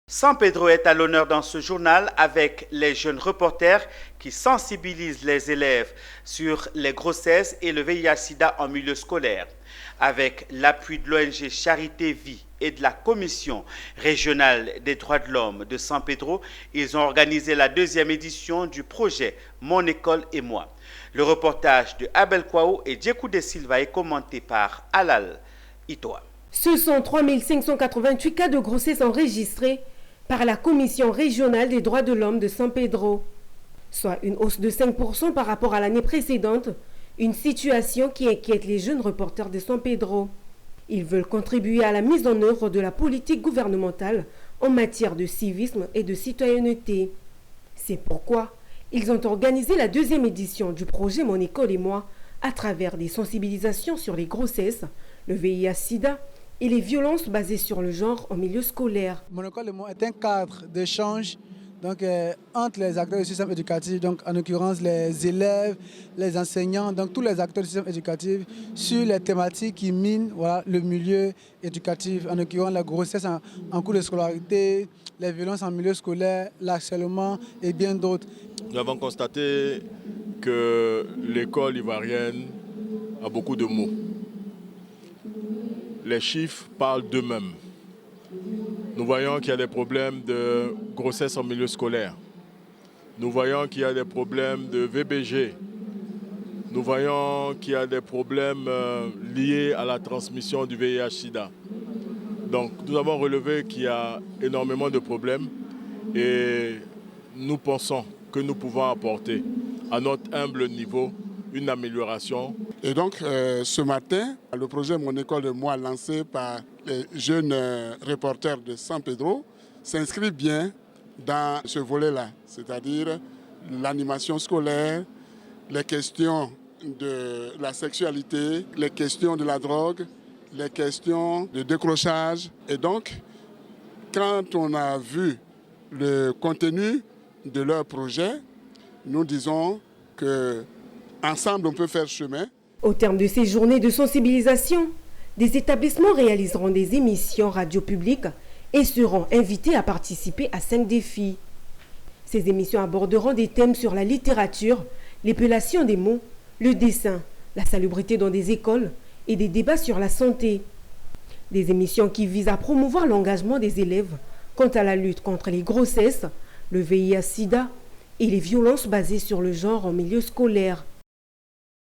San Pedro est à l'honneur dans ce journal avec les jeunes reporters qui sensibilisent les élèves sur les grossesses et le VIH-Sida en milieu scolaire. Avec l'appui de l'ONG Charité Vie et de la Commission régionale des droits de l'homme de San Pedro, ils ont organisé la deuxième édition du projet Mon école et moi. Le reportage de Abel Kwao et Djekou de Silva est commenté par Alal Itoa. Ce sont 3588 cas de grossesse enregistrés par la Commission régionale des droits de l'homme de San Pedro, soit une hausse de 5% par rapport à l'année précédente, une situation qui inquiète les jeunes reporters de San Pedro. Ils veulent contribuer à la mise en œuvre de la politique gouvernementale en matière de civisme et de citoyenneté. C'est pourquoi ils ont organisé la deuxième édition du projet Mon école et moi à travers des sensibilisations sur les grossesses, le VIH-Sida et les violences basées sur le genre en milieu scolaire. Mon école et moi est un cadre d'échange entre les acteurs du système éducatif, donc en l'occurrence les élèves, les enseignants, donc tous les acteurs du système éducatif sur les thématiques qui minent le milieu éducatif, en l'occurrence la grossesse en cours de scolarité, les violences en milieu scolaire, l'harcèlement et bien d'autres. Nous avons constaté que l'école ivoirienne a beaucoup de maux. Les chiffres parlent d'eux-mêmes. Nous voyons qu'il y a des problèmes de grossesse en milieu scolaire. Nous voyons qu'il y a des problèmes de VBG. Nous voyons qu'il y a des problèmes liés à la transmission du VIH-Sida. Donc nous avons relevé qu'il y a énormément de problèmes et nous pensons que nous pouvons apporter à notre humble niveau une amélioration. Et donc ce matin, le projet Mon école et moi lancé par les jeunes reporters de San Pedro s'inscrit bien dans ce volet-là, c'est-à-dire l'animation scolaire, les questions de la sexualité, les questions de la drogue, les questions de décrochage. Et donc, quand on a vu le contenu de leur projet, nous disons que ensemble, on peut faire chemin. Au terme de ces journées de sensibilisation, des établissements réaliseront des émissions radio publiques et seront invités à participer à 5 défis. Ces émissions aborderont des thèmes sur la littérature, l'épellation des mots, le dessin, la salubrité dans des écoles et des débats sur la santé. Des émissions qui visent à promouvoir l'engagement des élèves quant à la lutte contre les grossesses, le VIH-Sida et les violences basées sur le genre en milieu scolaire.